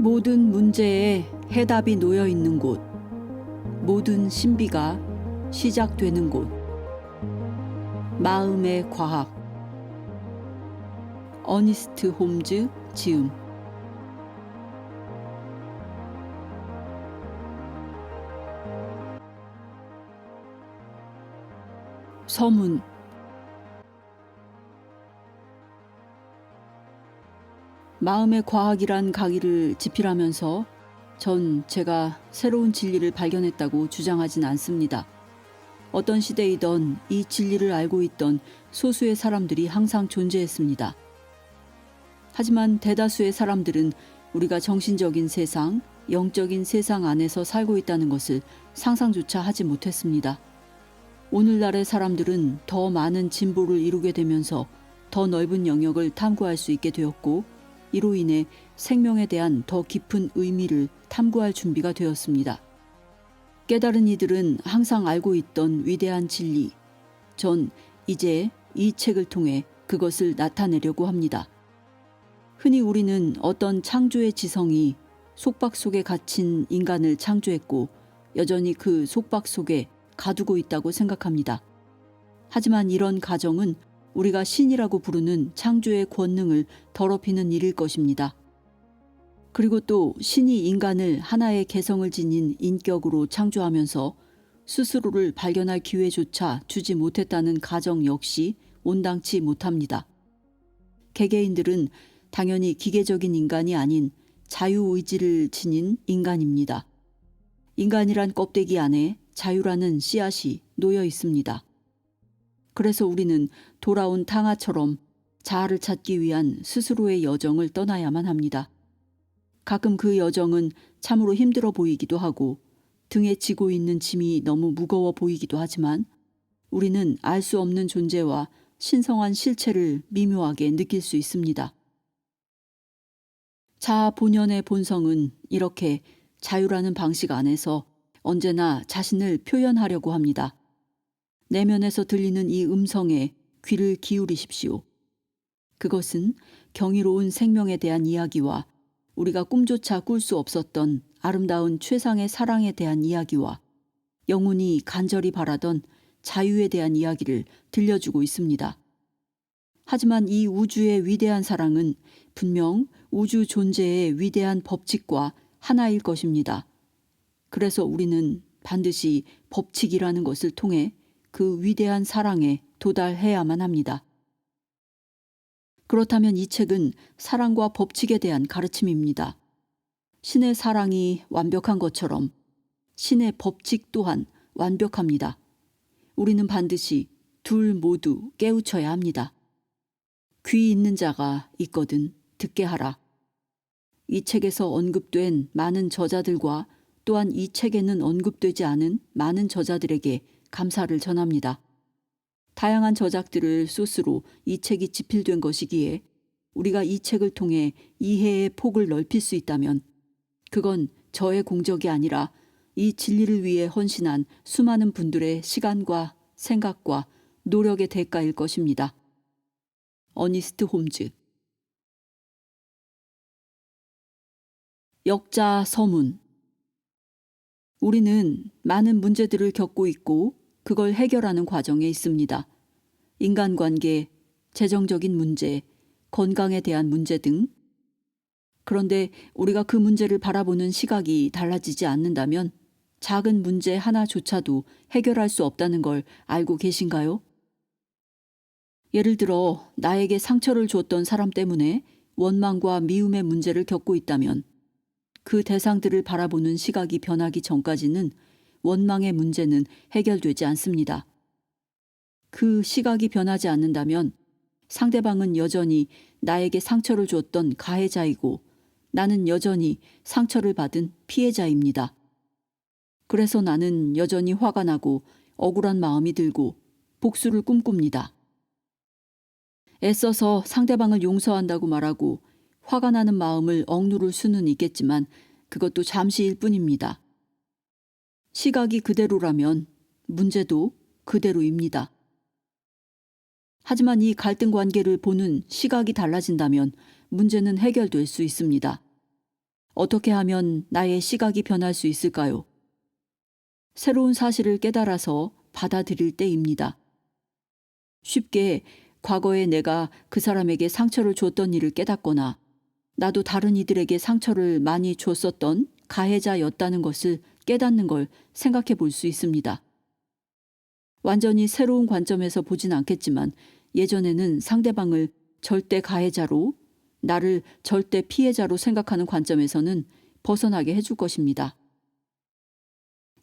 모든 문제에 해답이 놓여 있는 곳, 모든 신비가 시작되는 곳, 마음의 과학. 어니스트 홈즈 지음. 서문. 마음의 과학이란 강의를 집필하면서 전 제가 새로운 진리를 발견했다고 주장하진 않습니다. 어떤 시대이던 이 진리를 알고 있던 소수의 사람들이 항상 존재했습니다. 하지만 대다수의 사람들은 우리가 정신적인 세상, 영적인 세상 안에서 살고 있다는 것을 상상조차 하지 못했습니다. 오늘날의 사람들은 더 많은 진보를 이루게 되면서 더 넓은 영역을 탐구할 수 있게 되었고, 이로 인해 생명에 대한 더 깊은 의미를 탐구할 준비가 되었습니다. 깨달은 이들은 항상 알고 있던 위대한 진리. 전 이제 이 책을 통해 그것을 나타내려고 합니다. 흔히 우리는 어떤 창조의 지성이 속박 속에 갇힌 인간을 창조했고 여전히 그 속박 속에 가두고 있다고 생각합니다. 하지만 이런 가정은 우리가 신이라고 부르는 창조의 권능을 더럽히는 일일 것입니다. 그리고 또 신이 인간을 하나의 개성을 지닌 인격으로 창조하면서 스스로를 발견할 기회조차 주지 못했다는 가정 역시 온당치 못합니다. 개개인들은 당연히 기계적인 인간이 아닌 자유의지를 지닌 인간입니다. 인간이란 껍데기 안에 자유라는 씨앗이 놓여 있습니다. 그래서 우리는 돌아온 탕아처럼 자아를 찾기 위한 스스로의 여정을 떠나야만 합니다. 가끔 그 여정은 참으로 힘들어 보이기도 하고 등에 지고 있는 짐이 너무 무거워 보이기도 하지만 우리는 알 수 없는 존재와 신성한 실체를 미묘하게 느낄 수 있습니다. 자아 본연의 본성은 이렇게 자유라는 방식 안에서 언제나 자신을 표현하려고 합니다. 내면에서 들리는 이 음성에 귀를 기울이십시오. 그것은 경이로운 생명에 대한 이야기와 우리가 꿈조차 꿀 수 없었던 아름다운 최상의 사랑에 대한 이야기와 영혼이 간절히 바라던 자유에 대한 이야기를 들려주고 있습니다. 하지만 이 우주의 위대한 사랑은 분명 우주 존재의 위대한 법칙과 하나일 것입니다. 그래서 우리는 반드시 법칙이라는 것을 통해 그 위대한 사랑에 도달해야만 합니다. 그렇다면 이 책은 사랑과 법칙에 대한 가르침입니다. 신의 사랑이 완벽한 것처럼 신의 법칙 또한 완벽합니다. 우리는 반드시 둘 모두 깨우쳐야 합니다. 귀 있는 자가 있거든 듣게 하라. 이 책에서 언급된 많은 저자들과 또한 이 책에는 언급되지 않은 많은 저자들에게 감사를 전합니다. 다양한 저작들을 소스로 이 책이 집필된 것이기에 우리가 이 책을 통해 이해의 폭을 넓힐 수 있다면 그건 저의 공적이 아니라 이 진리를 위해 헌신한 수많은 분들의 시간과 생각과 노력의 대가일 것입니다. 어니스트 홈즈. 역자 서문. 우리는 많은 문제들을 겪고 있고 그걸 해결하는 과정에 있습니다. 인간관계, 재정적인 문제, 건강에 대한 문제 등. 그런데 우리가 그 문제를 바라보는 시각이 달라지지 않는다면 작은 문제 하나조차도 해결할 수 없다는 걸 알고 계신가요? 예를 들어 나에게 상처를 줬던 사람 때문에 원망과 미움의 문제를 겪고 있다면 그 대상들을 바라보는 시각이 변하기 전까지는 원망의 문제는 해결되지 않습니다. 그 시각이 변하지 않는다면 상대방은 여전히 나에게 상처를 줬던 가해자이고 나는 여전히 상처를 받은 피해자입니다. 그래서 나는 여전히 화가 나고 억울한 마음이 들고 복수를 꿈꿉니다. 애써서 상대방을 용서한다고 말하고 화가 나는 마음을 억누를 수는 있겠지만 그것도 잠시일 뿐입니다. 시각이 그대로라면 문제도 그대로입니다. 하지만 이 갈등 관계를 보는 시각이 달라진다면 문제는 해결될 수 있습니다. 어떻게 하면 나의 시각이 변할 수 있을까요? 새로운 사실을 깨달아서 받아들일 때입니다. 쉽게 과거에 내가 그 사람에게 상처를 줬던 일을 깨닫거나 나도 다른 이들에게 상처를 많이 줬었던 가해자였다는 것을 깨닫는 걸 생각해 볼 수 있습니다. 완전히 새로운 관점에서 보진 않겠지만 예전에는 상대방을 절대 가해자로 나를 절대 피해자로 생각하는 관점에서는 벗어나게 해줄 것입니다.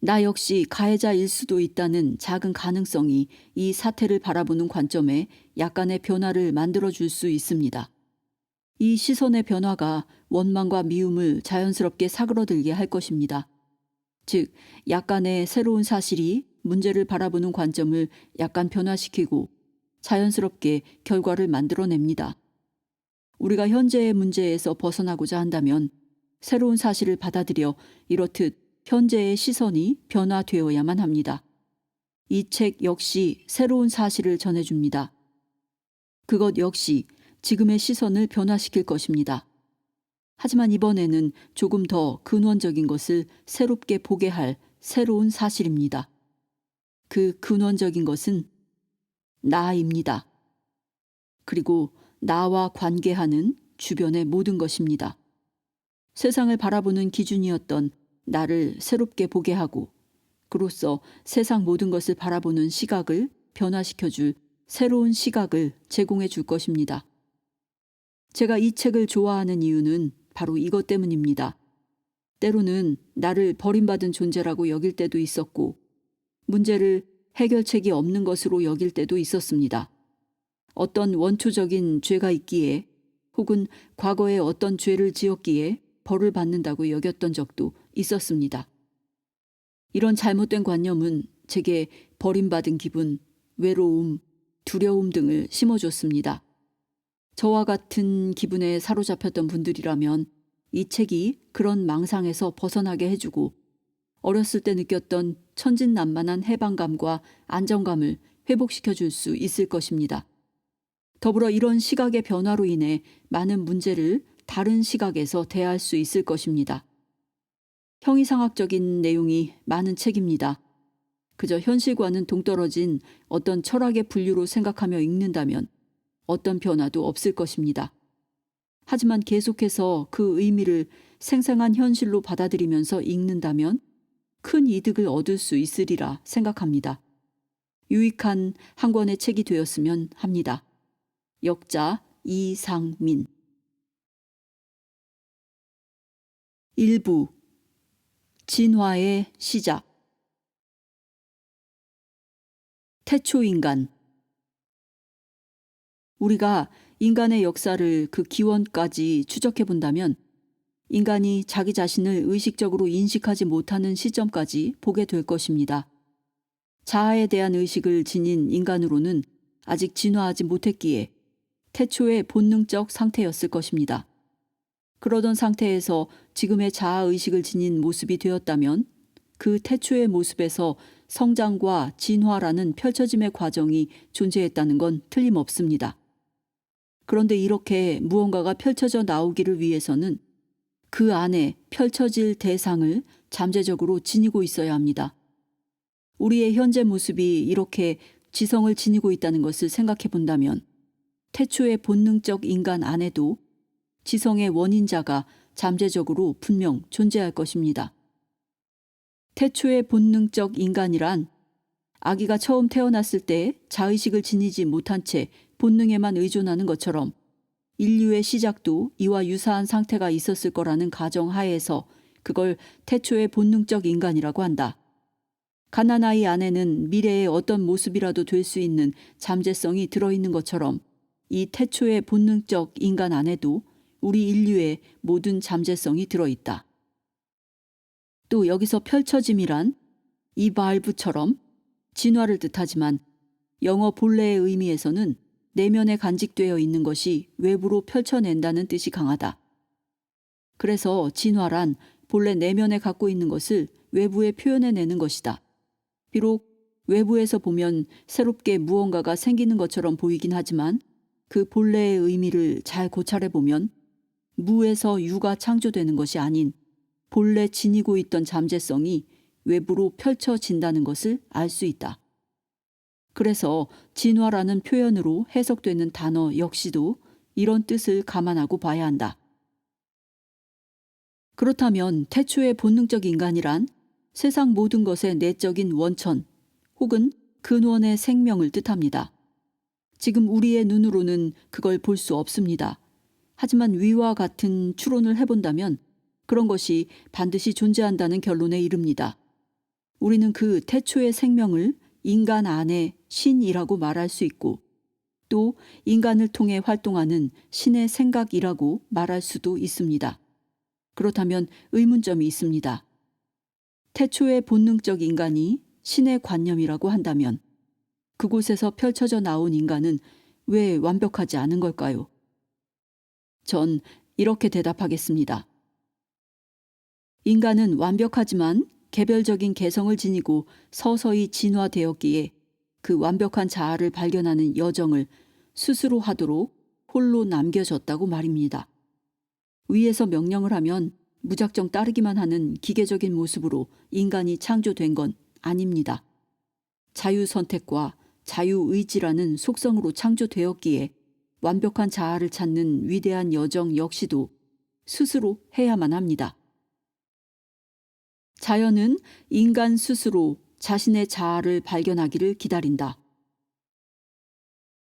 나 역시 가해자일 수도 있다는 작은 가능성이 이 사태를 바라보는 관점에 약간의 변화를 만들어줄 수 있습니다. 이 시선의 변화가 원망과 미움을 자연스럽게 사그러들게 할 것입니다. 즉, 약간의 새로운 사실이 문제를 바라보는 관점을 약간 변화시키고 자연스럽게 결과를 만들어냅니다. 우리가 현재의 문제에서 벗어나고자 한다면 새로운 사실을 받아들여 이렇듯 현재의 시선이 변화되어야만 합니다. 이 책 역시 새로운 사실을 전해줍니다. 그것 역시 지금의 시선을 변화시킬 것입니다. 하지만 이번에는 조금 더 근원적인 것을 새롭게 보게 할 새로운 사실입니다. 그 근원적인 것은 나입니다. 그리고 나와 관계하는 주변의 모든 것입니다. 세상을 바라보는 기준이었던 나를 새롭게 보게 하고 그로써 세상 모든 것을 바라보는 시각을 변화시켜줄 새로운 시각을 제공해 줄 것입니다. 제가 이 책을 좋아하는 이유는 바로 이것 때문입니다. 때로는 나를 버림받은 존재라고 여길 때도 있었고 문제를 해결책이 없는 것으로 여길 때도 있었습니다. 어떤 원초적인 죄가 있기에 혹은 과거에 어떤 죄를 지었기에 벌을 받는다고 여겼던 적도 있었습니다. 이런 잘못된 관념은 제게 버림받은 기분, 외로움, 두려움 등을 심어줬습니다. 저와 같은 기분에 사로잡혔던 분들이라면 이 책이 그런 망상에서 벗어나게 해주고 어렸을 때 느꼈던 천진난만한 해방감과 안정감을 회복시켜 줄 수 있을 것입니다. 더불어 이런 시각의 변화로 인해 많은 문제를 다른 시각에서 대할 수 있을 것입니다. 형이상학적인 내용이 많은 책입니다. 그저 현실과는 동떨어진 어떤 철학의 분류로 생각하며 읽는다면 어떤 변화도 없을 것입니다. 하지만 계속해서 그 의미를 생생한 현실로 받아들이면서 읽는다면 큰 이득을 얻을 수 있으리라 생각합니다. 유익한 한 권의 책이 되었으면 합니다. 역자 이상민. 1부 진화의 시작. 태초인간. 우리가 인간의 역사를 그 기원까지 추적해 본다면 인간이 자기 자신을 의식적으로 인식하지 못하는 시점까지 보게 될 것입니다. 자아에 대한 의식을 지닌 인간으로는 아직 진화하지 못했기에 태초의 본능적 상태였을 것입니다. 그러던 상태에서 지금의 자아의식을 지닌 모습이 되었다면 그 태초의 모습에서 성장과 진화라는 펼쳐짐의 과정이 존재했다는 건 틀림없습니다. 그런데 이렇게 무언가가 펼쳐져 나오기를 위해서는 그 안에 펼쳐질 대상을 잠재적으로 지니고 있어야 합니다. 우리의 현재 모습이 이렇게 지성을 지니고 있다는 것을 생각해 본다면 태초의 본능적 인간 안에도 지성의 원인자가 잠재적으로 분명 존재할 것입니다. 태초의 본능적 인간이란 아기가 처음 태어났을 때 자의식을 지니지 못한 채 본능에만 의존하는 것처럼 인류의 시작도 이와 유사한 상태가 있었을 거라는 가정하에서 그걸 태초의 본능적 인간이라고 한다. 갓난아이 안에는 미래의 어떤 모습이라도 될 수 있는 잠재성이 들어있는 것처럼 이 태초의 본능적 인간 안에도 우리 인류의 모든 잠재성이 들어있다. 또 여기서 펼쳐짐이란 이발브처럼 진화를 뜻하지만 영어 본래의 의미에서는 내면에 간직되어 있는 것이 외부로 펼쳐낸다는 뜻이 강하다. 그래서 진화란 본래 내면에 갖고 있는 것을 외부에 표현해내는 것이다. 비록 외부에서 보면 새롭게 무언가가 생기는 것처럼 보이긴 하지만 그 본래의 의미를 잘 고찰해보면 무에서 유가 창조되는 것이 아닌 본래 지니고 있던 잠재성이 외부로 펼쳐진다는 것을 알 수 있다. 그래서 진화라는 표현으로 해석되는 단어 역시도 이런 뜻을 감안하고 봐야 한다. 그렇다면 태초의 본능적 인간이란 세상 모든 것의 내적인 원천 혹은 근원의 생명을 뜻합니다. 지금 우리의 눈으로는 그걸 볼 수 없습니다. 하지만 위와 같은 추론을 해본다면 그런 것이 반드시 존재한다는 결론에 이릅니다. 우리는 그 태초의 생명을 인간 안의 신이라고 말할 수 있고 또 인간을 통해 활동하는 신의 생각이라고 말할 수도 있습니다. 그렇다면 의문점이 있습니다. 태초의 본능적 인간이 신의 관념이라고 한다면 그곳에서 펼쳐져 나온 인간은 왜 완벽하지 않은 걸까요? 전 이렇게 대답하겠습니다. 인간은 완벽하지만 개별적인 개성을 지니고 서서히 진화되었기에 그 완벽한 자아를 발견하는 여정을 스스로 하도록 홀로 남겨졌다고 말입니다. 위에서 명령을 하면 무작정 따르기만 하는 기계적인 모습으로 인간이 창조된 건 아닙니다. 자유선택과 자유의지라는 속성으로 창조되었기에 완벽한 자아를 찾는 위대한 여정 역시도 스스로 해야만 합니다. 자연은 인간 스스로 자신의 자아를 발견하기를 기다린다.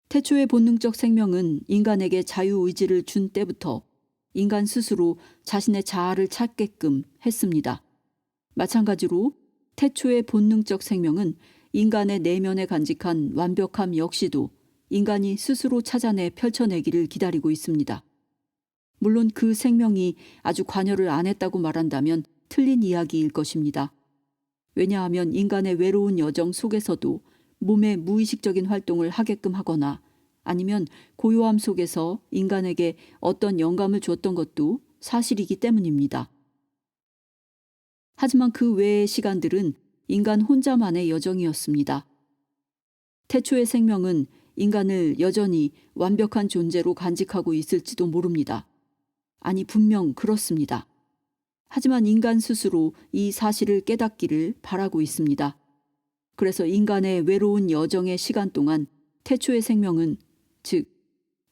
태초의 본능적 생명은 인간에게 자유의지를 준 때부터 인간 스스로 자신의 자아를 찾게끔 했습니다. 마찬가지로 태초의 본능적 생명은 인간의 내면에 간직한 완벽함 역시도 인간이 스스로 찾아내 펼쳐내기를 기다리고 있습니다. 물론 그 생명이 아주 관여를 안 했다고 말한다면 틀린 이야기일 것입니다. 왜냐하면 인간의 외로운 여정 속에서도 몸의 무의식적인 활동을 하게끔 하거나 아니면 고요함 속에서 인간에게 어떤 영감을 줬던 것도 사실이기 때문입니다. 하지만 그 외의 시간들은 인간 혼자만의 여정이었습니다. 태초의 생명은 인간을 여전히 완벽한 존재로 간직하고 있을지도 모릅니다. 아니, 분명 그렇습니다. 하지만 인간 스스로 이 사실을 깨닫기를 바라고 있습니다. 그래서 인간의 외로운 여정의 시간 동안 태초의 생명은, 즉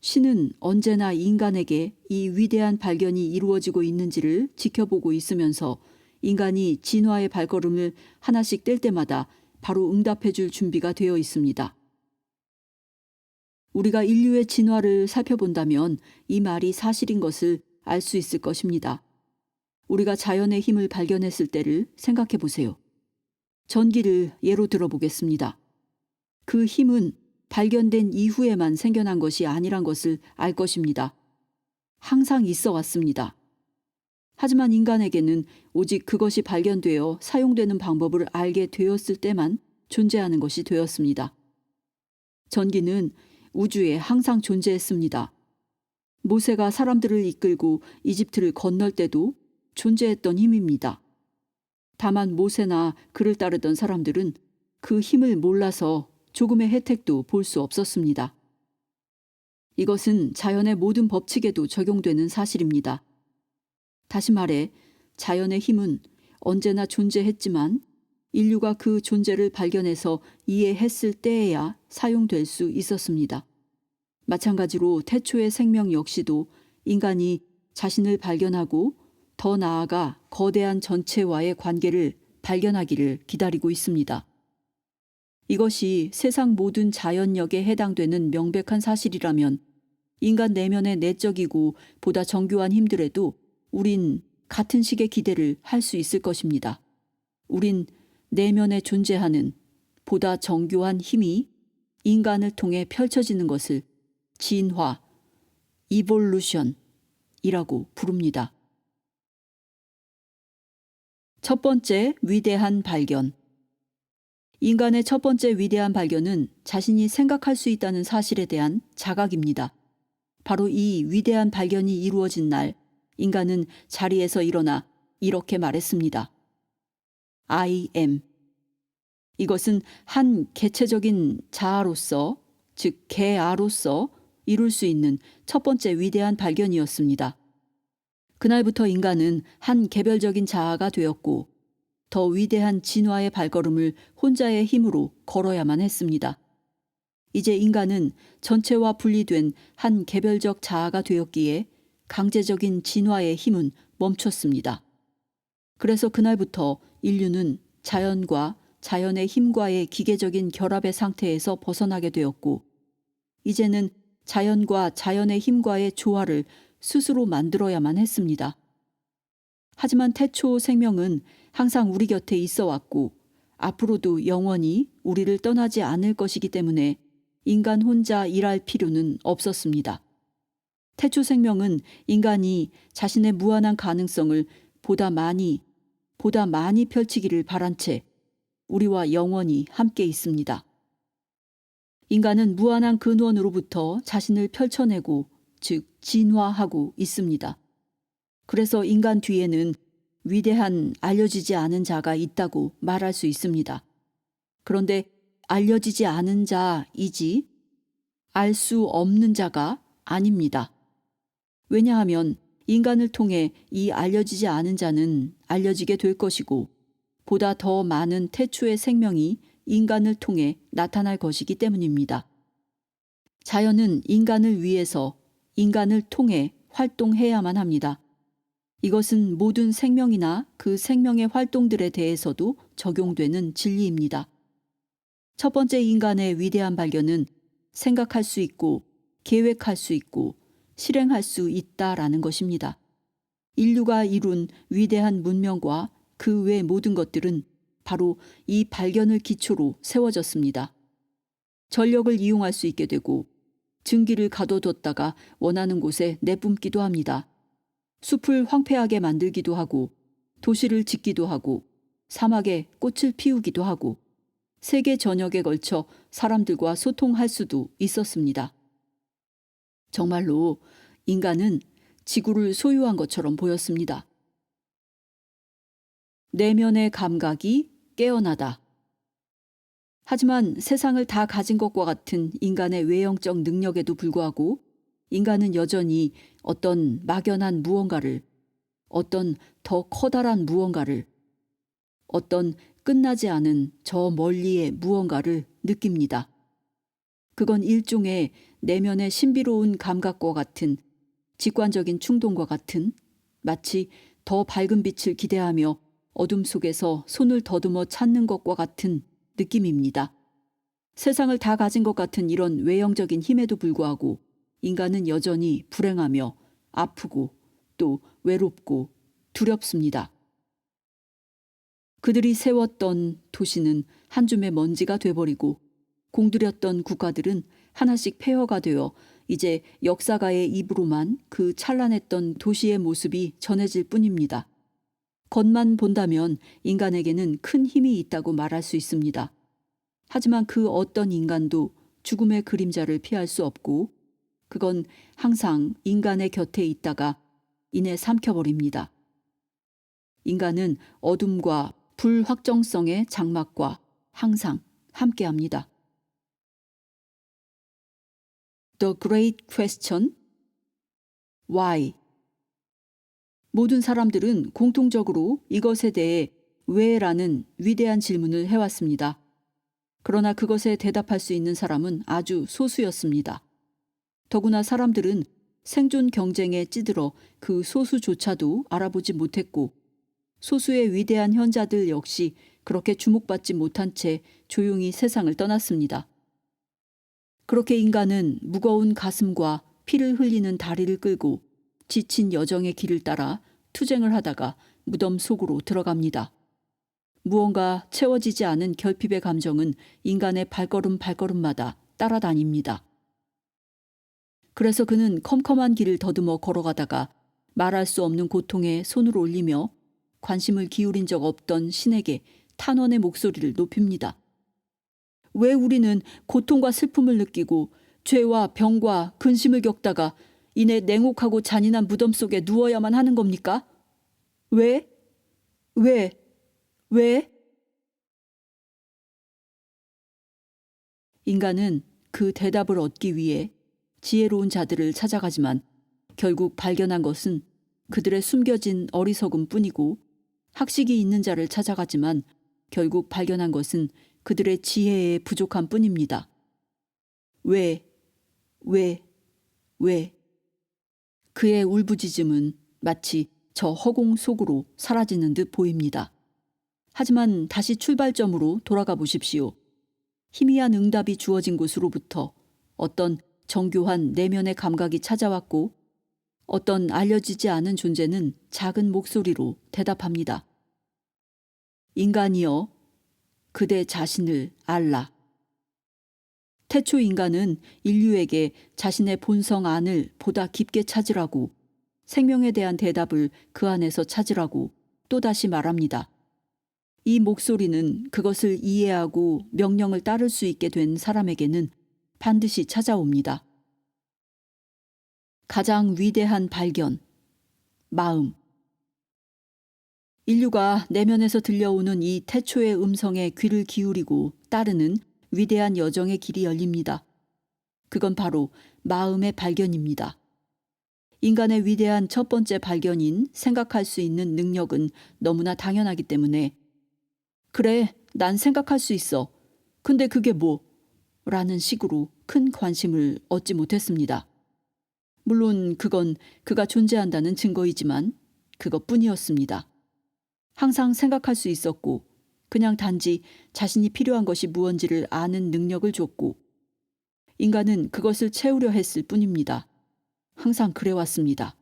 신은 언제나 인간에게 이 위대한 발견이 이루어지고 있는지를 지켜보고 있으면서 인간이 진화의 발걸음을 하나씩 뗄 때마다 바로 응답해 줄 준비가 되어 있습니다. 우리가 인류의 진화를 살펴본다면 이 말이 사실인 것을 알 수 있을 것입니다. 우리가 자연의 힘을 발견했을 때를 생각해 보세요. 전기를 예로 들어보겠습니다. 그 힘은 발견된 이후에만 생겨난 것이 아니란 것을 알 것입니다. 항상 있어 왔습니다. 하지만 인간에게는 오직 그것이 발견되어 사용되는 방법을 알게 되었을 때만 존재하는 것이 되었습니다. 전기는 우주에 항상 존재했습니다. 모세가 사람들을 이끌고 이집트를 건널 때도 존재했던 힘입니다. 다만 모세나 그를 따르던 사람들은 그 힘을 몰라서 조금의 혜택도 볼 수 없었습니다. 이것은 자연의 모든 법칙에도 적용되는 사실입니다. 다시 말해 자연의 힘은 언제나 존재했지만 인류가 그 존재를 발견해서 이해했을 때에야 사용될 수 있었습니다. 마찬가지로 태초의 생명 역시도 인간이 자신을 발견하고 더 나아가 거대한 전체와의 관계를 발견하기를 기다리고 있습니다. 이것이 세상 모든 자연력에 해당되는 명백한 사실이라면 인간 내면의 내적이고 보다 정교한 힘들에도 우린 같은 식의 기대를 할 수 있을 것입니다. 우린 내면에 존재하는 보다 정교한 힘이 인간을 통해 펼쳐지는 것을 진화, 이볼루션이라고 부릅니다. 첫 번째 위대한 발견. 인간의 첫 번째 위대한 발견은 자신이 생각할 수 있다는 사실에 대한 자각입니다. 바로 이 위대한 발견이 이루어진 날, 인간은 자리에서 일어나 이렇게 말했습니다. I am. 이것은 한 개체적인 자아로서, 즉 개아로서 이룰 수 있는 첫 번째 위대한 발견이었습니다. 그날부터 인간은 한 개별적인 자아가 되었고 더 위대한 진화의 발걸음을 혼자의 힘으로 걸어야만 했습니다. 이제 인간은 전체와 분리된 한 개별적 자아가 되었기에 강제적인 진화의 힘은 멈췄습니다. 그래서 그날부터 인류는 자연과 자연의 힘과의 기계적인 결합의 상태에서 벗어나게 되었고 이제는 자연과 자연의 힘과의 조화를 스스로 만들어야만 했습니다. 하지만 태초 생명은 항상 우리 곁에 있어 왔고 앞으로도 영원히 우리를 떠나지 않을 것이기 때문에 인간 혼자 일할 필요는 없었습니다. 태초 생명은 인간이 자신의 무한한 가능성을 보다 많이 펼치기를 바란 채 우리와 영원히 함께 있습니다. 인간은 무한한 근원으로부터 자신을 펼쳐내고 즉 진화하고 있습니다. 그래서 인간 뒤에는 위대한 알려지지 않은 자가 있다고 말할 수 있습니다. 그런데 알려지지 않은 자이지 알 수 없는 자가 아닙니다. 왜냐하면 인간을 통해 이 알려지지 않은 자는 알려지게 될 것이고 보다 더 많은 태초의 생명이 인간을 통해 나타날 것이기 때문입니다. 자연은 인간을 위해서 인간을 통해 활동해야만 합니다. 이것은 모든 생명이나 그 생명의 활동들에 대해서도 적용되는 진리입니다. 첫 번째 인간의 위대한 발견은 생각할 수 있고 계획할 수 있고 실행할 수 있다라는 것입니다. 인류가 이룬 위대한 문명과 그 외 모든 것들은 바로 이 발견을 기초로 세워졌습니다. 전력을 이용할 수 있게 되고 증기를 가둬뒀다가 원하는 곳에 내뿜기도 합니다. 숲을 황폐하게 만들기도 하고 도시를 짓기도 하고 사막에 꽃을 피우기도 하고 세계 전역에 걸쳐 사람들과 소통할 수도 있었습니다. 정말로 인간은 지구를 소유한 것처럼 보였습니다. 내면의 감각이 깨어나다. 하지만 세상을 다 가진 것과 같은 인간의 외형적 능력에도 불구하고 인간은 여전히 어떤 막연한 무언가를, 어떤 더 커다란 무언가를, 어떤 끝나지 않은 저 멀리의 무언가를 느낍니다. 그건 일종의 내면의 신비로운 감각과 같은 직관적인 충동과 같은 마치 더 밝은 빛을 기대하며 어둠 속에서 손을 더듬어 찾는 것과 같은 느낌입니다. 세상을 다 가진 것 같은 이런 외형적인 힘에도 불구하고 인간은 여전히 불행하며 아프고 또 외롭고 두렵습니다. 그들이 세웠던 도시는 한 줌의 먼지가 돼버리고 공들였던 국가들은 하나씩 폐허가 되어 이제 역사가의 입으로만 그 찬란했던 도시의 모습이 전해질 뿐입니다. 겉만 본다면 인간에게는 큰 힘이 있다고 말할 수 있습니다. 하지만 그 어떤 인간도 죽음의 그림자를 피할 수 없고 그건 항상 인간의 곁에 있다가 이내 삼켜버립니다. 인간은 어둠과 불확정성의 장막과 항상 함께합니다. The Great Question Why? 모든 사람들은 공통적으로 이것에 대해 왜라는 위대한 질문을 해왔습니다. 그러나 그것에 대답할 수 있는 사람은 아주 소수였습니다. 더구나 사람들은 생존 경쟁에 찌들어 그 소수조차도 알아보지 못했고 소수의 위대한 현자들 역시 그렇게 주목받지 못한 채 조용히 세상을 떠났습니다. 그렇게 인간은 무거운 가슴과 피를 흘리는 다리를 끌고 지친 여정의 길을 따라 투쟁을 하다가 무덤 속으로 들어갑니다. 무언가 채워지지 않은 결핍의 감정은 인간의 발걸음마다 따라다닙니다. 그래서 그는 컴컴한 길을 더듬어 걸어가다가 말할 수 없는 고통에 손을 올리며 관심을 기울인 적 없던 신에게 탄원의 목소리를 높입니다. 왜 우리는 고통과 슬픔을 느끼고 죄와 병과 근심을 겪다가 이내 냉혹하고 잔인한 무덤 속에 누워야만 하는 겁니까? 왜? 인간은 그 대답을 얻기 위해 지혜로운 자들을 찾아가지만 결국 발견한 것은 그들의 숨겨진 어리석음 뿐이고 학식이 있는 자를 찾아가지만 결국 발견한 것은 그들의 지혜에 부족한 뿐입니다. 왜? 그의 울부짖음은 마치 저 허공 속으로 사라지는 듯 보입니다. 하지만 다시 출발점으로 돌아가 보십시오. 희미한 응답이 주어진 곳으로부터 어떤 정교한 내면의 감각이 찾아왔고 어떤 알려지지 않은 존재는 작은 목소리로 대답합니다. 인간이여, 그대 자신을 알라. 태초 인간은 인류에게 자신의 본성 안을 보다 깊게 찾으라고, 생명에 대한 대답을 그 안에서 찾으라고 또다시 말합니다. 이 목소리는 그것을 이해하고 명령을 따를 수 있게 된 사람에게는 반드시 찾아옵니다. 가장 위대한 발견, 마음. 인류가 내면에서 들려오는 이 태초의 음성에 귀를 기울이고 따르는 위대한 여정의 길이 열립니다. 그건 바로 마음의 발견입니다. 인간의 위대한 첫 번째 발견인 생각할 수 있는 능력은 너무나 당연하기 때문에 그래, 난 생각할 수 있어. 근데 그게 뭐? 라는 식으로 큰 관심을 얻지 못했습니다. 물론 그건 그가 존재한다는 증거이지만 그것뿐이었습니다. 항상 생각할 수 있었고 그냥 단지 자신이 필요한 것이 무언지를 아는 능력을 줬고 인간은 그것을 채우려 했을 뿐입니다. 항상 그래왔습니다.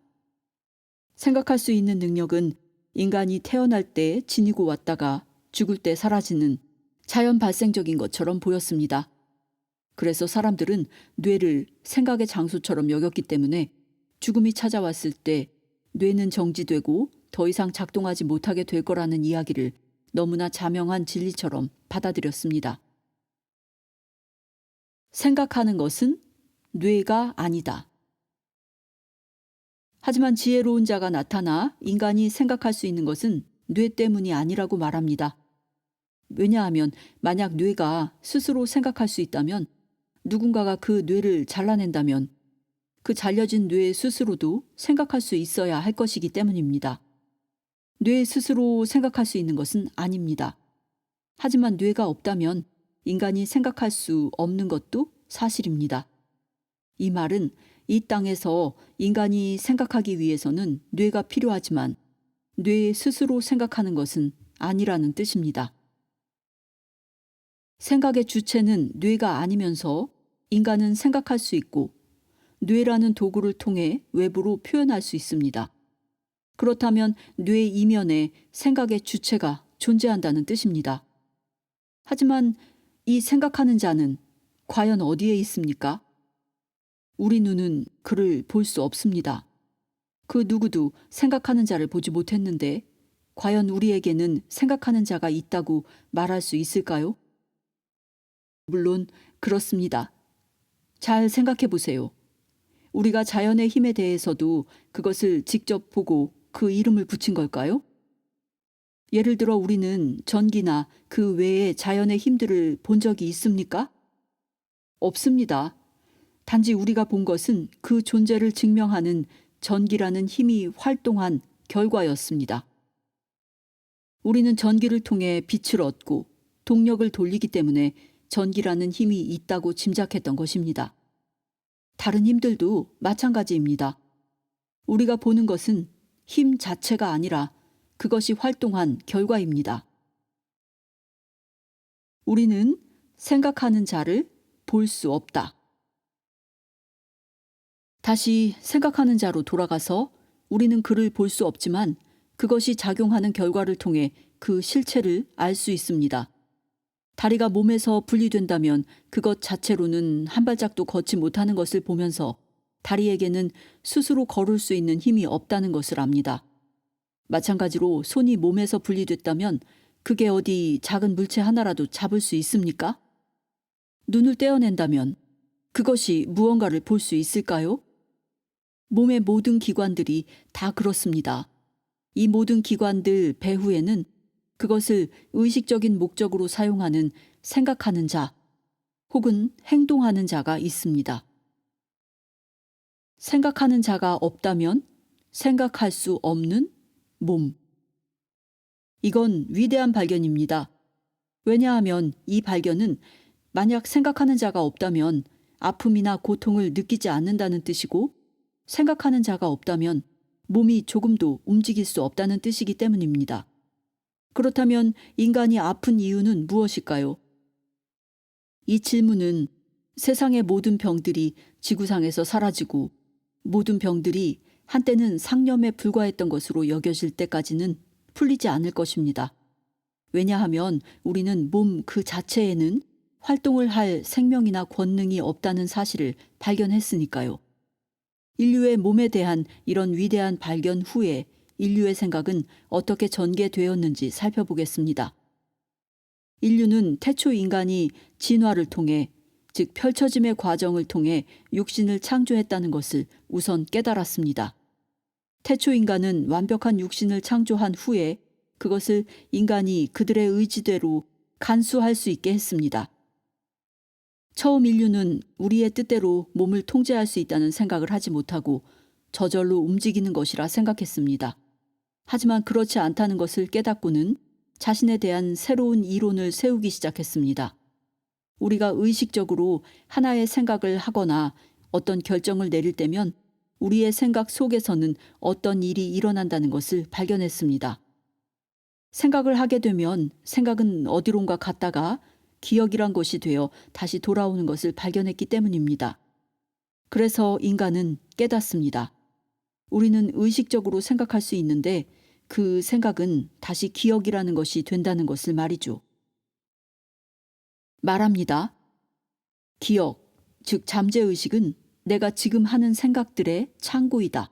생각할 수 있는 능력은 인간이 태어날 때 지니고 왔다가 죽을 때 사라지는 자연 발생적인 것처럼 보였습니다. 그래서 사람들은 뇌를 생각의 장소처럼 여겼기 때문에 죽음이 찾아왔을 때 뇌는 정지되고 더 이상 작동하지 못하게 될 거라는 이야기를 너무나 자명한 진리처럼 받아들였습니다. 생각하는 것은 뇌가 아니다. 하지만 지혜로운 자가 나타나 인간이 생각할 수 있는 것은 뇌 때문이 아니라고 말합니다. 왜냐하면 만약 뇌가 스스로 생각할 수 있다면 누군가가 그 뇌를 잘라낸다면 그 잘려진 뇌 스스로도 생각할 수 있어야 할 것이기 때문입니다. 뇌 스스로 생각할 수 있는 것은 아닙니다. 하지만 뇌가 없다면 인간이 생각할 수 없는 것도 사실입니다. 이 말은 이 땅에서 인간이 생각하기 위해서는 뇌가 필요하지만 뇌 스스로 생각하는 것은 아니라는 뜻입니다. 생각의 주체는 뇌가 아니면서 인간은 생각할 수 있고 뇌라는 도구를 통해 외부로 표현할 수 있습니다. 그렇다면 뇌 이면에 생각의 주체가 존재한다는 뜻입니다. 하지만 이 생각하는 자는 과연 어디에 있습니까? 우리 눈은 그를 볼 수 없습니다. 그 누구도 생각하는 자를 보지 못했는데 과연 우리에게는 생각하는 자가 있다고 말할 수 있을까요? 물론 그렇습니다. 잘 생각해 보세요. 우리가 자연의 힘에 대해서도 그것을 직접 보고 그 이름을 붙인 걸까요? 예를 들어 우리는 전기나 그 외의 자연의 힘들을 본 적이 있습니까? 없습니다. 단지 우리가 본 것은 그 존재를 증명하는 전기라는 힘이 활동한 결과였습니다. 우리는 전기를 통해 빛을 얻고 동력을 돌리기 때문에 전기라는 힘이 있다고 짐작했던 것입니다. 다른 힘들도 마찬가지입니다. 우리가 보는 것은 힘 자체가 아니라 그것이 활동한 결과입니다. 우리는 생각하는 자를 볼 수 없다. 다시 생각하는 자로 돌아가서 우리는 그를 볼 수 없지만 그것이 작용하는 결과를 통해 그 실체를 알 수 있습니다. 다리가 몸에서 분리된다면 그것 자체로는 한 발짝도 걷지 못하는 것을 보면서 다리에게는 스스로 걸을 수 있는 힘이 없다는 것을 압니다. 마찬가지로 손이 몸에서 분리됐다면 그게 어디 작은 물체 하나라도 잡을 수 있습니까? 눈을 떼어낸다면 그것이 무언가를 볼 수 있을까요? 몸의 모든 기관들이 다 그렇습니다. 이 모든 기관들 배후에는 그것을 의식적인 목적으로 사용하는 생각하는 자 혹은 행동하는 자가 있습니다. 생각하는 자가 없다면 생각할 수 없는 몸. 이건 위대한 발견입니다. 왜냐하면 이 발견은 만약 생각하는 자가 없다면 아픔이나 고통을 느끼지 않는다는 뜻이고, 생각하는 자가 없다면 몸이 조금도 움직일 수 없다는 뜻이기 때문입니다. 그렇다면 인간이 아픈 이유는 무엇일까요? 이 질문은 세상의 모든 병들이 지구상에서 사라지고 모든 병들이 한때는 상념에 불과했던 것으로 여겨질 때까지는 풀리지 않을 것입니다. 왜냐하면 우리는 몸 그 자체에는 활동을 할 생명이나 권능이 없다는 사실을 발견했으니까요. 인류의 몸에 대한 이런 위대한 발견 후에 인류의 생각은 어떻게 전개되었는지 살펴보겠습니다. 인류는 태초 인간이 진화를 통해, 즉 펼쳐짐의 과정을 통해 육신을 창조했다는 것을 우선 깨달았습니다. 태초 인간은 완벽한 육신을 창조한 후에 그것을 인간이 그들의 의지대로 간수할 수 있게 했습니다. 처음 인류는 우리의 뜻대로 몸을 통제할 수 있다는 생각을 하지 못하고 저절로 움직이는 것이라 생각했습니다. 하지만 그렇지 않다는 것을 깨닫고는 자신에 대한 새로운 이론을 세우기 시작했습니다. 우리가 의식적으로 하나의 생각을 하거나 어떤 결정을 내릴 때면 우리의 생각 속에서는 어떤 일이 일어난다는 것을 발견했습니다. 생각을 하게 되면 생각은 어디론가 갔다가 기억이란 것이 되어 다시 돌아오는 것을 발견했기 때문입니다. 그래서 인간은 깨닫습니다. 우리는 의식적으로 생각할 수 있는데 그 생각은 다시 기억이라는 것이 된다는 것을 말이죠. 말합니다. 기억, 즉 잠재의식은 내가 지금 하는 생각들의 창고이다.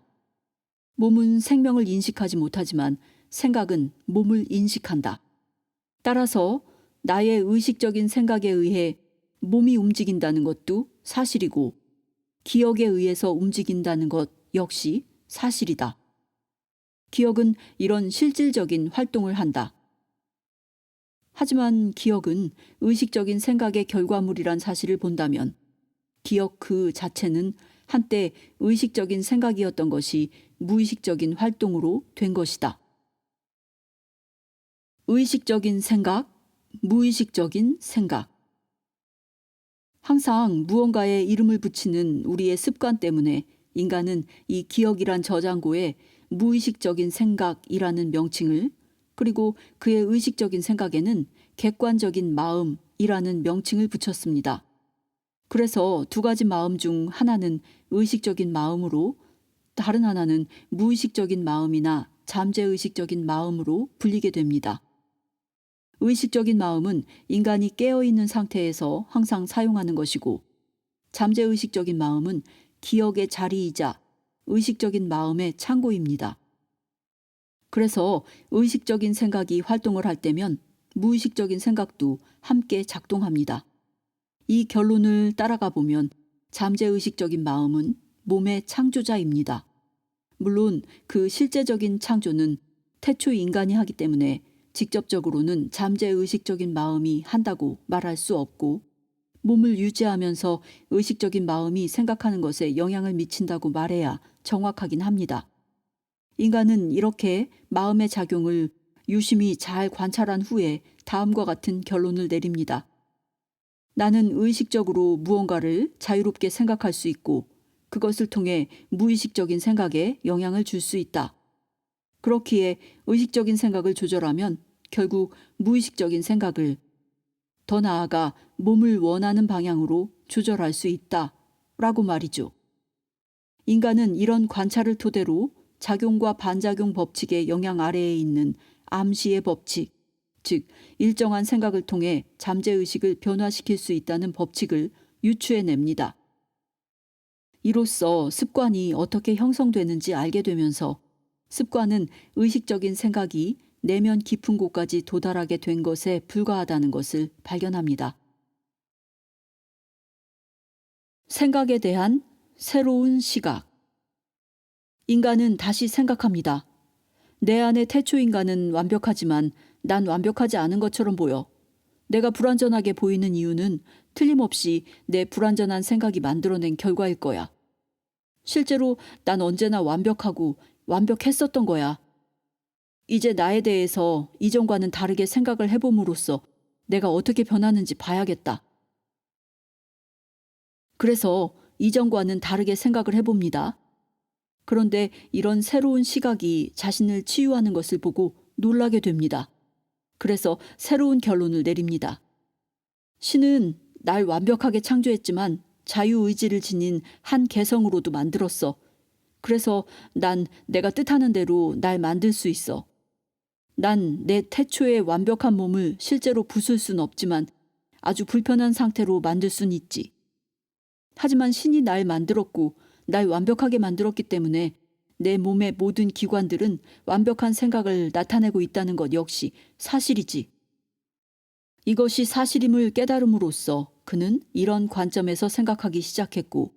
몸은 생명을 인식하지 못하지만 생각은 몸을 인식한다. 따라서 나의 의식적인 생각에 의해 몸이 움직인다는 것도 사실이고 기억에 의해서 움직인다는 것 역시 사실이다. 기억은 이런 실질적인 활동을 한다. 하지만 기억은 의식적인 생각의 결과물이란 사실을 본다면 기억 그 자체는 한때 의식적인 생각이었던 것이 무의식적인 활동으로 된 것이다. 의식적인 생각, 무의식적인 생각. 항상 무언가에 이름을 붙이는 우리의 습관 때문에 인간은 이 기억이란 저장고에 무의식적인 생각이라는 명칭을, 그리고 그의 의식적인 생각에는 객관적인 마음이라는 명칭을 붙였습니다. 그래서 두 가지 마음 중 하나는 의식적인 마음으로, 다른 하나는 무의식적인 마음이나 잠재의식적인 마음으로 불리게 됩니다. 의식적인 마음은 인간이 깨어있는 상태에서 항상 사용하는 것이고, 잠재의식적인 마음은 기억의 자리이자 의식적인 마음의 창고입니다. 그래서 의식적인 생각이 활동을 할 때면 무의식적인 생각도 함께 작동합니다. 이 결론을 따라가 보면 잠재의식적인 마음은 몸의 창조자입니다. 물론 그 실제적인 창조는 태초 인간이 하기 때문에 직접적으로는 잠재의식적인 마음이 한다고 말할 수 없고, 몸을 유지하면서 의식적인 마음이 생각하는 것에 영향을 미친다고 말해야 정확하긴 합니다. 인간은 이렇게 마음의 작용을 유심히 잘 관찰한 후에 다음과 같은 결론을 내립니다. 나는 의식적으로 무언가를 자유롭게 생각할 수 있고 그것을 통해 무의식적인 생각에 영향을 줄 수 있다. 그렇기에 의식적인 생각을 조절하면 결국 무의식적인 생각을, 더 나아가 몸을 원하는 방향으로 조절할 수 있다. 라고 말이죠. 인간은 이런 관찰을 토대로 작용과 반작용 법칙의 영향 아래에 있는 암시의 법칙, 즉 일정한 생각을 통해 잠재의식을 변화시킬 수 있다는 법칙을 유추해냅니다. 이로써 습관이 어떻게 형성되는지 알게 되면서 습관은 의식적인 생각이 내면 깊은 곳까지 도달하게 된 것에 불과하다는 것을 발견합니다. 생각에 대한 새로운 시각. 인간은 다시 생각합니다. 내 안의 태초 인간은 완벽하지만 난 완벽하지 않은 것처럼 보여. 내가 불완전하게 보이는 이유는 틀림없이 내 불완전한 생각이 만들어낸 결과일 거야. 실제로 난 언제나 완벽하고 완벽했었던 거야. 이제 나에 대해서 이전과는 다르게 생각을 해봄으로써 내가 어떻게 변하는지 봐야겠다. 그래서 이전과는 다르게 생각을 해봅니다. 그런데 이런 새로운 시각이 자신을 치유하는 것을 보고 놀라게 됩니다. 그래서 새로운 결론을 내립니다. 신은 날 완벽하게 창조했지만 자유의지를 지닌 한 개성으로도 만들었어. 그래서 난 내가 뜻하는 대로 날 만들 수 있어. 난 내 태초의 완벽한 몸을 실제로 부술 순 없지만 아주 불편한 상태로 만들 순 있지. 하지만 신이 날 만들었고 날 완벽하게 만들었기 때문에 내 몸의 모든 기관들은 완벽한 생각을 나타내고 있다는 것 역시 사실이지. 이것이 사실임을 깨달음으로써 그는 이런 관점에서 생각하기 시작했고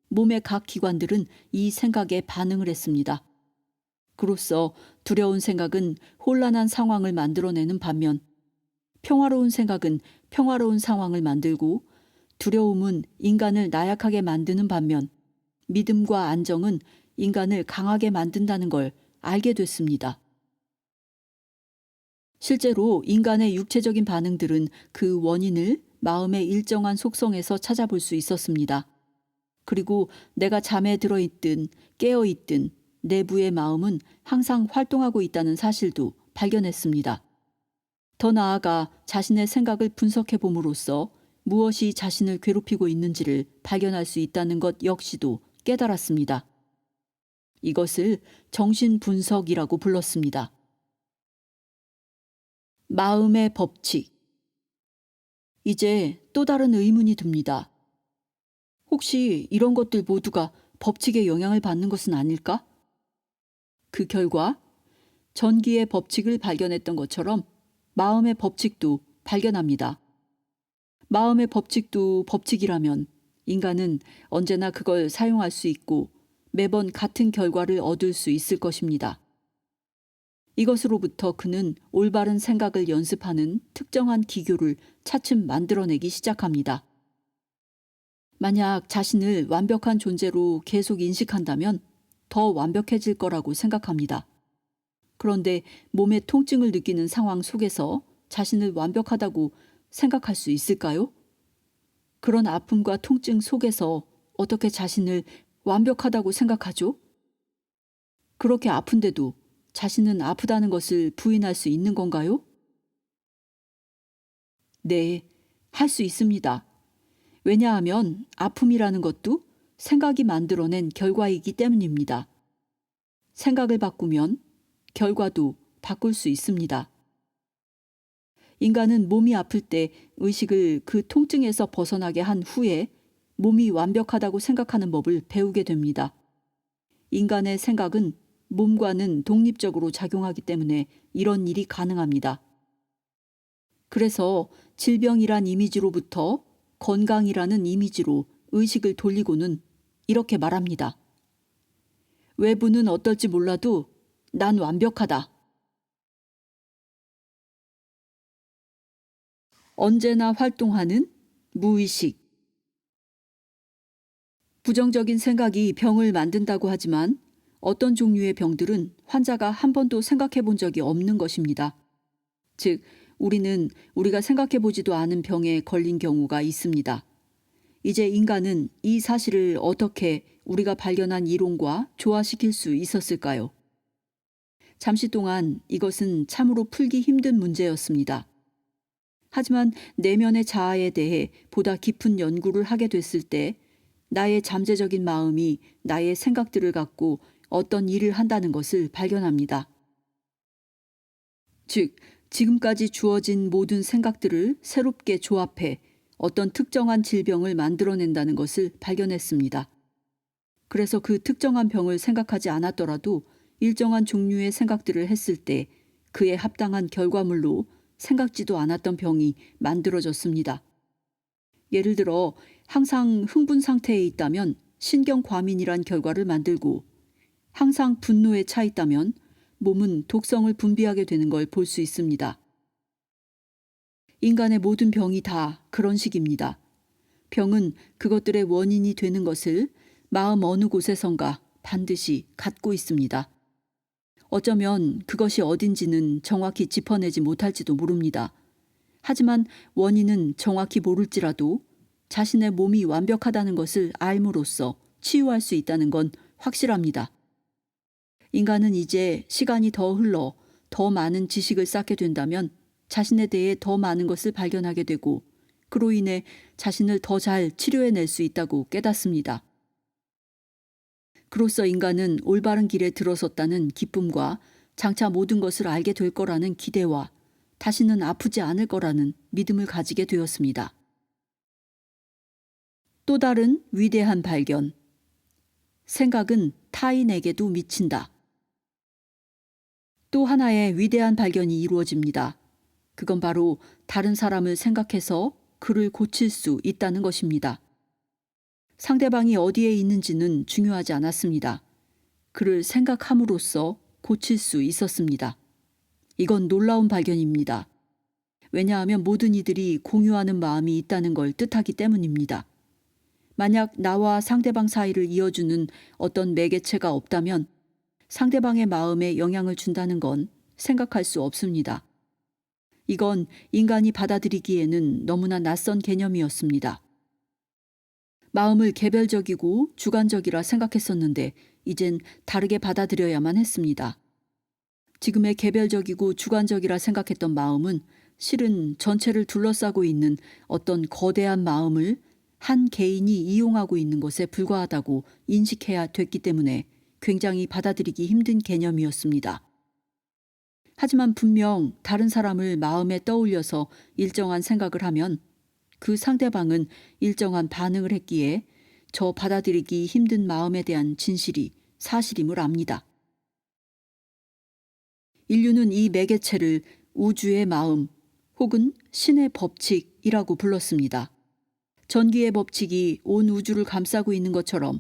몸의 각 기관들은 이 생각에 반응을 했습니다. 그로써 두려운 생각은 혼란한 상황을 만들어내는 반면 평화로운 생각은 평화로운 상황을 만들고 두려움은 인간을 나약하게 만드는 반면 믿음과 안정은 인간을 강하게 만든다는 걸 알게 됐습니다. 실제로 인간의 육체적인 반응들은 그 원인을 마음의 일정한 속성에서 찾아볼 수 있었습니다. 그리고 내가 잠에 들어있든 깨어있든 내부의 마음은 항상 활동하고 있다는 사실도 발견했습니다. 더 나아가 자신의 생각을 분석해 봄으로써 무엇이 자신을 괴롭히고 있는지를 발견할 수 있다는 것 역시도 깨달았습니다. 이것을 정신분석이라고 불렀습니다. 마음의 법칙. 이제 또 다른 의문이 듭니다. 혹시 이런 것들 모두가 법칙에 영향을 받는 것은 아닐까? 그 결과 전기의 법칙을 발견했던 것처럼 마음의 법칙도 발견합니다. 마음의 법칙도 법칙이라면 인간은 언제나 그걸 사용할 수 있고 매번 같은 결과를 얻을 수 있을 것입니다. 이것으로부터 그는 올바른 생각을 연습하는 특정한 기교를 차츰 만들어내기 시작합니다. 만약 자신을 완벽한 존재로 계속 인식한다면 더 완벽해질 거라고 생각합니다. 그런데 몸의 통증을 느끼는 상황 속에서 자신을 완벽하다고 생각할 수 있을까요? 그런 아픔과 통증 속에서 어떻게 자신을 완벽하다고 생각하죠? 그렇게 아픈데도 자신은 아프다는 것을 부인할 수 있는 건가요? 네, 할 수 있습니다. 왜냐하면 아픔이라는 것도 생각이 만들어낸 결과이기 때문입니다. 생각을 바꾸면 결과도 바꿀 수 있습니다. 인간은 몸이 아플 때 의식을 그 통증에서 벗어나게 한 후에 몸이 완벽하다고 생각하는 법을 배우게 됩니다. 인간의 생각은 몸과는 독립적으로 작용하기 때문에 이런 일이 가능합니다. 그래서 질병이란 이미지로부터 건강이라는 이미지로 의식을 돌리고는 이렇게 말합니다. 외부는 어떨지 몰라도 난 완벽하다. 언제나 활동하는 무의식. 부정적인 생각이 병을 만든다고 하지만 어떤 종류의 병들은 환자가 한 번도 생각해 본 적이 없는 것입니다. 즉, 우리는 우리가 생각해 보지도 않은 병에 걸린 경우가 있습니다. 이제 인간은 이 사실을 어떻게 우리가 발견한 이론과 조화시킬 수 있었을까요? 잠시 동안 이것은 참으로 풀기 힘든 문제였습니다. 하지만 내면의 자아에 대해 보다 깊은 연구를 하게 됐을 때 나의 잠재적인 마음이 나의 생각들을 갖고 어떤 일을 한다는 것을 발견합니다. 즉, 지금까지 주어진 모든 생각들을 새롭게 조합해 어떤 특정한 질병을 만들어낸다는 것을 발견했습니다. 그래서 그 특정한 병을 생각하지 않았더라도 일정한 종류의 생각들을 했을 때 그에 합당한 결과물로 생각지도 않았던 병이 만들어졌습니다. 예를 들어 항상 흥분 상태에 있다면 신경과민이란 결과를 만들고 항상 분노에 차 있다면 몸은 독성을 분비하게 되는 걸 볼 수 있습니다. 인간의 모든 병이 다 그런 식입니다. 병은 그것들의 원인이 되는 것을 마음 어느 곳에선가 반드시 갖고 있습니다. 어쩌면 그것이 어딘지는 정확히 짚어내지 못할지도 모릅니다. 하지만 원인은 정확히 모를지라도 자신의 몸이 완벽하다는 것을 알므로써 치유할 수 있다는 건 확실합니다. 인간은 이제 시간이 더 흘러 더 많은 지식을 쌓게 된다면 자신에 대해 더 많은 것을 발견하게 되고 그로 인해 자신을 더 잘 치료해낼 수 있다고 깨닫습니다. 그로써 인간은 올바른 길에 들어섰다는 기쁨과 장차 모든 것을 알게 될 거라는 기대와 다시는 아프지 않을 거라는 믿음을 가지게 되었습니다. 또 다른 위대한 발견. 생각은 타인에게도 미친다. 또 하나의 위대한 발견이 이루어집니다. 그건 바로 다른 사람을 생각해서 그를 고칠 수 있다는 것입니다. 상대방이 어디에 있는지는 중요하지 않았습니다. 그를 생각함으로써 고칠 수 있었습니다. 이건 놀라운 발견입니다. 왜냐하면 모든 이들이 공유하는 마음이 있다는 걸 뜻하기 때문입니다. 만약 나와 상대방 사이를 이어주는 어떤 매개체가 없다면 상대방의 마음에 영향을 준다는 건 생각할 수 없습니다. 이건 인간이 받아들이기에는 너무나 낯선 개념이었습니다. 마음을 개별적이고 주관적이라 생각했었는데 이젠 다르게 받아들여야만 했습니다. 지금의 개별적이고 주관적이라 생각했던 마음은 실은 전체를 둘러싸고 있는 어떤 거대한 마음을 한 개인이 이용하고 있는 것에 불과하다고 인식해야 됐기 때문에 굉장히 받아들이기 힘든 개념이었습니다. 하지만 분명 다른 사람을 마음에 떠올려서 일정한 생각을 하면 그 상대방은 일정한 반응을 했기에 저 받아들이기 힘든 마음에 대한 진실이 사실임을 압니다. 인류는 이 매개체를 우주의 마음 혹은 신의 법칙이라고 불렀습니다. 전기의 법칙이 온 우주를 감싸고 있는 것처럼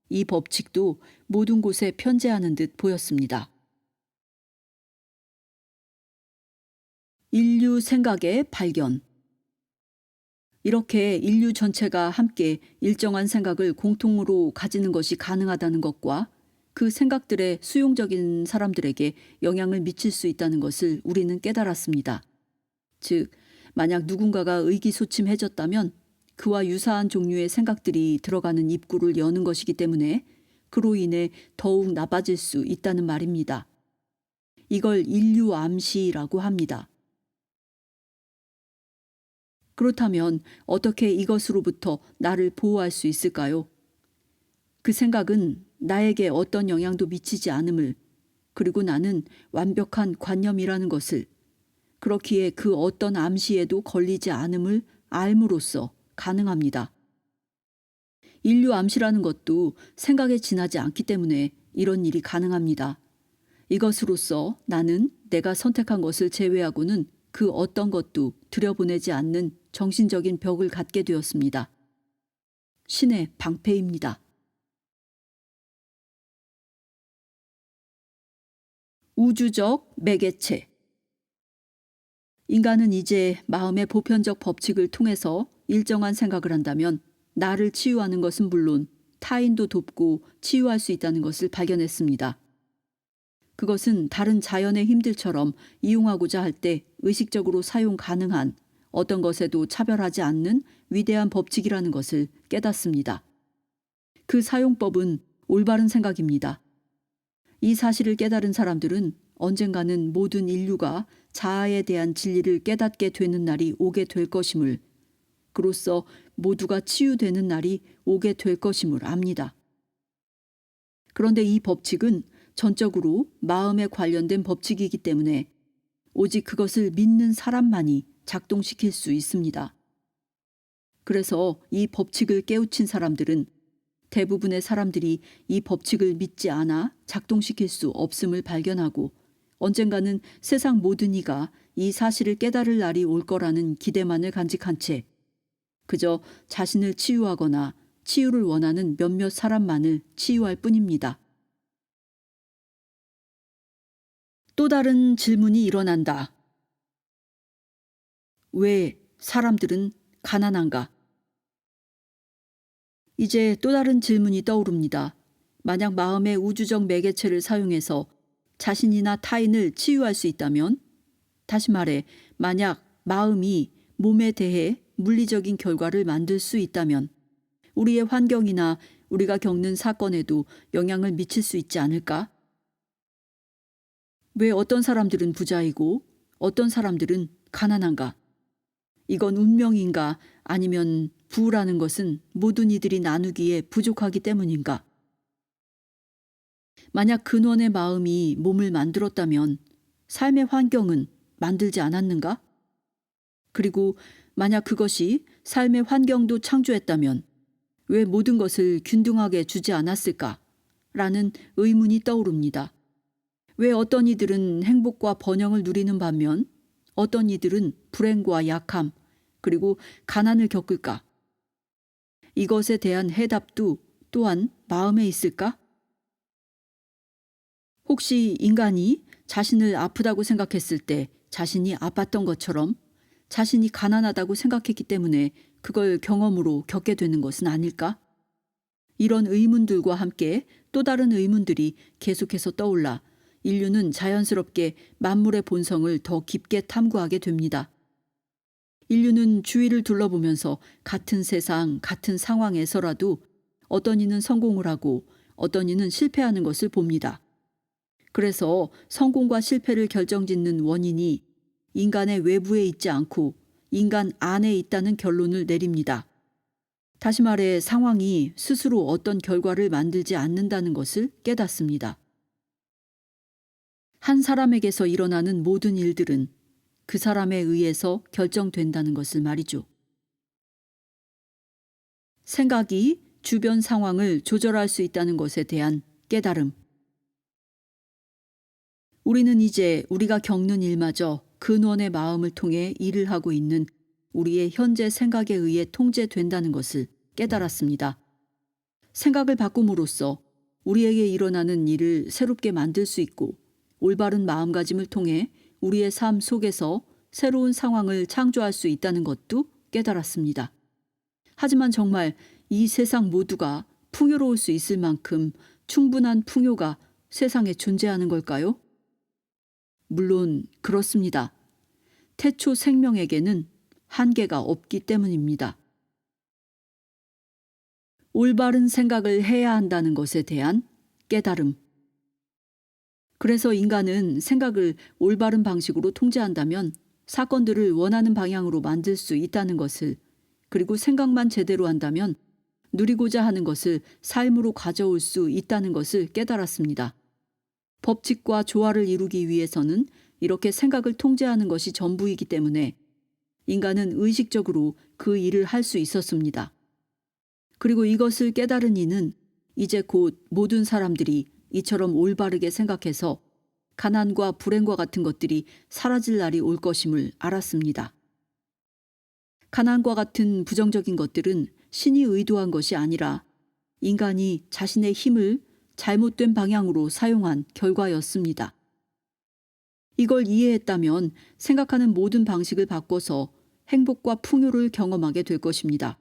이 법칙도 모든 곳에 편재하는 듯 보였습니다. 인류 생각의 발견. 이렇게 인류 전체가 함께 일정한 생각을 공통으로 가지는 것이 가능하다는 것과 그 생각들의 수용적인 사람들에게 영향을 미칠 수 있다는 것을 우리는 깨달았습니다. 즉, 만약 누군가가 의기소침해졌다면 그와 유사한 종류의 생각들이 들어가는 입구를 여는 것이기 때문에 그로 인해 더욱 나빠질 수 있다는 말입니다. 이걸 인류 암시라고 합니다. 그렇다면 어떻게 이것으로부터 나를 보호할 수 있을까요? 그 생각은 나에게 어떤 영향도 미치지 않음을, 그리고 나는 완벽한 관념이라는 것을, 그렇기에 그 어떤 암시에도 걸리지 않음을 알므로써 가능합니다. 인류 암시라는 것도 생각에 지나지 않기 때문에 이런 일이 가능합니다. 이것으로써 나는 내가 선택한 것을 제외하고는 그 어떤 것도 들여보내지 않는 정신적인 벽을 갖게 되었습니다. 신의 방패입니다. 우주적 매개체. 인간은 이제 마음의 보편적 법칙을 통해서 일정한 생각을 한다면 나를 치유하는 것은 물론 타인도 돕고 치유할 수 있다는 것을 발견했습니다. 그것은 다른 자연의 힘들처럼 이용하고자 할 때 의식적으로 사용 가능한 어떤 것에도 차별하지 않는 위대한 법칙이라는 것을 깨닫습니다. 그 사용법은 올바른 생각입니다. 이 사실을 깨달은 사람들은 언젠가는 모든 인류가 자아에 대한 진리를 깨닫게 되는 날이 오게 될 것임을, 그로써 모두가 치유되는 날이 오게 될 것임을 압니다. 그런데 이 법칙은 전적으로 마음에 관련된 법칙이기 때문에 오직 그것을 믿는 사람만이 작동시킬 수 있습니다. 그래서 이 법칙을 깨우친 사람들은 대부분의 사람들이 이 법칙을 믿지 않아 작동시킬 수 없음을 발견하고 언젠가는 세상 모든 이가 이 사실을 깨달을 날이 올 거라는 기대만을 간직한 채 그저 자신을 치유하거나 치유를 원하는 몇몇 사람만을 치유할 뿐입니다. 또 다른 질문이 일어난다. 왜 사람들은 가난한가? 이제 또 다른 질문이 떠오릅니다. 만약 마음의 우주적 매개체를 사용해서 자신이나 타인을 치유할 수 있다면, 다시 말해 만약 마음이 몸에 대해 물리적인 결과를 만들 수 있다면 우리의 환경이나 우리가 겪는 사건에도 영향을 미칠 수 있지 않을까? 왜 어떤 사람들은 부자이고 어떤 사람들은 가난한가? 이건 운명인가 아니면 부라는 것은 모든 이들이 나누기에 부족하기 때문인가? 만약 근원의 마음이 몸을 만들었다면 삶의 환경은 만들지 않았는가? 그리고 만약 그것이 삶의 환경도 창조했다면 왜 모든 것을 균등하게 주지 않았을까? 라는 의문이 떠오릅니다. 왜 어떤 이들은 행복과 번영을 누리는 반면 어떤 이들은 불행과 약함, 그리고 가난을 겪을까? 이것에 대한 해답도 또한 마음에 있을까? 혹시 인간이 자신을 아프다고 생각했을 때 자신이 아팠던 것처럼 자신이 가난하다고 생각했기 때문에 그걸 경험으로 겪게 되는 것은 아닐까? 이런 의문들과 함께 또 다른 의문들이 계속해서 떠올라 인류는 자연스럽게 만물의 본성을 더 깊게 탐구하게 됩니다. 인류는 주위를 둘러보면서 같은 세상, 같은 상황에서라도 어떤 이는 성공을 하고 어떤 이는 실패하는 것을 봅니다. 그래서 성공과 실패를 결정짓는 원인이 인간의 외부에 있지 않고 인간 안에 있다는 결론을 내립니다. 다시 말해 상황이 스스로 어떤 결과를 만들지 않는다는 것을 깨닫습니다. 한 사람에게서 일어나는 모든 일들은 그 사람에 의해서 결정된다는 것을 말이죠. 생각이 주변 상황을 조절할 수 있다는 것에 대한 깨달음. 우리는 이제 우리가 겪는 일마저 근원의 마음을 통해 일을 하고 있는 우리의 현재 생각에 의해 통제된다는 것을 깨달았습니다. 생각을 바꿈으로써 우리에게 일어나는 일을 새롭게 만들 수 있고 올바른 마음가짐을 통해 우리의 삶 속에서 새로운 상황을 창조할 수 있다는 것도 깨달았습니다. 하지만 정말 이 세상 모두가 풍요로울 수 있을 만큼 충분한 풍요가 세상에 존재하는 걸까요? 물론 그렇습니다. 태초 생명에게는 한계가 없기 때문입니다. 올바른 생각을 해야 한다는 것에 대한 깨달음. 그래서 인간은 생각을 올바른 방식으로 통제한다면 사건들을 원하는 방향으로 만들 수 있다는 것을, 그리고 생각만 제대로 한다면 누리고자 하는 것을 삶으로 가져올 수 있다는 것을 깨달았습니다. 법칙과 조화를 이루기 위해서는 이렇게 생각을 통제하는 것이 전부이기 때문에 인간은 의식적으로 그 일을 할 수 있었습니다. 그리고 이것을 깨달은 이는 이제 곧 모든 사람들이 이처럼 올바르게 생각해서 가난과 불행과 같은 것들이 사라질 날이 올 것임을 알았습니다. 가난과 같은 부정적인 것들은 신이 의도한 것이 아니라 인간이 자신의 힘을 잘못된 방향으로 사용한 결과였습니다. 이걸 이해했다면 생각하는 모든 방식을 바꿔서 행복과 풍요를 경험하게 될 것입니다.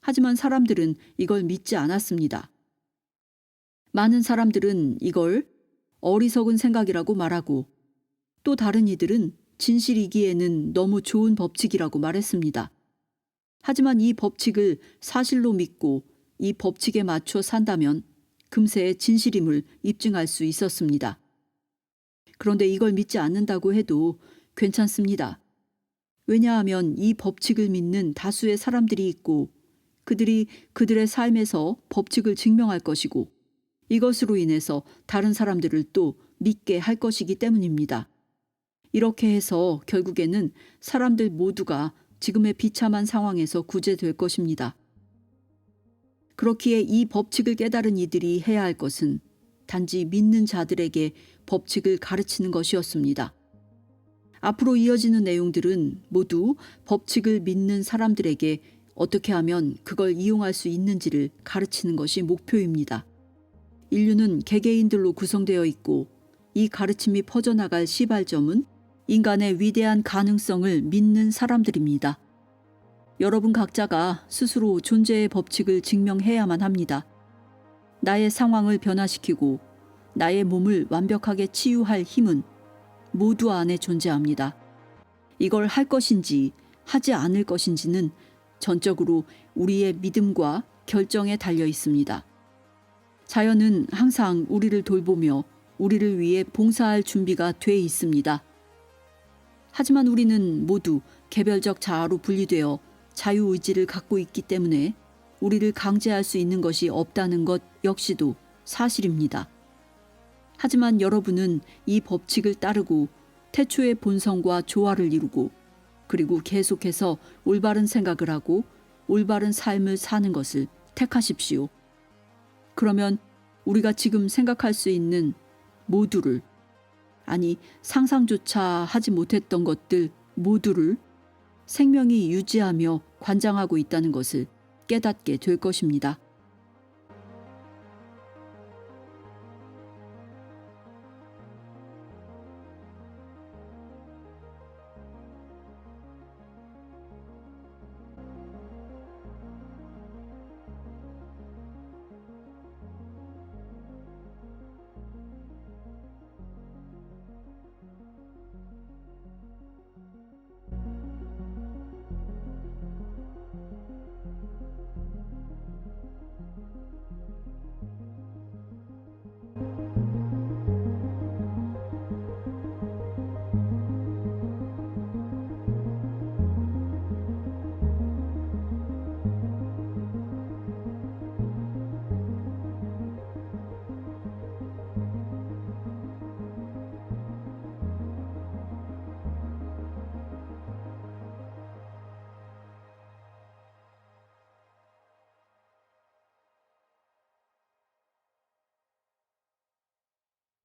하지만 사람들은 이걸 믿지 않았습니다. 많은 사람들은 이걸 어리석은 생각이라고 말하고 또 다른 이들은 진실이기에는 너무 좋은 법칙이라고 말했습니다. 하지만 이 법칙을 사실로 믿고 이 법칙에 맞춰 산다면 금세 진실임을 입증할 수 있었습니다. 그런데 이걸 믿지 않는다고 해도 괜찮습니다. 왜냐하면 이 법칙을 믿는 다수의 사람들이 있고 그들이 그들의 삶에서 법칙을 증명할 것이고 이것으로 인해서 다른 사람들을 또 믿게 할 것이기 때문입니다. 이렇게 해서 결국에는 사람들 모두가 지금의 비참한 상황에서 구제될 것입니다. 그렇기에 이 법칙을 깨달은 이들이 해야 할 것은 단지 믿는 자들에게 법칙을 가르치는 것이었습니다. 앞으로 이어지는 내용들은 모두 법칙을 믿는 사람들에게 어떻게 하면 그걸 이용할 수 있는지를 가르치는 것이 목표입니다. 인류는 개개인들로 구성되어 있고 이 가르침이 퍼져나갈 시발점은 인간의 위대한 가능성을 믿는 사람들입니다. 여러분 각자가 스스로 존재의 법칙을 증명해야만 합니다. 나의 상황을 변화시키고 나의 몸을 완벽하게 치유할 힘은 모두 안에 존재합니다. 이걸 할 것인지 하지 않을 것인지는 전적으로 우리의 믿음과 결정에 달려 있습니다. 자연은 항상 우리를 돌보며 우리를 위해 봉사할 준비가 돼 있습니다. 하지만 우리는 모두 개별적 자아로 분리되어 자유의지를 갖고 있기 때문에 우리를 강제할 수 있는 것이 없다는 것 역시도 사실입니다. 하지만 여러분은 이 법칙을 따르고 태초의 본성과 조화를 이루고 그리고 계속해서 올바른 생각을 하고 올바른 삶을 사는 것을 택하십시오. 그러면 우리가 지금 생각할 수 있는 모두를, 아니 상상조차 하지 못했던 것들 모두를 생명이 유지하며 관장하고 있다는 것을 깨닫게 될 것입니다.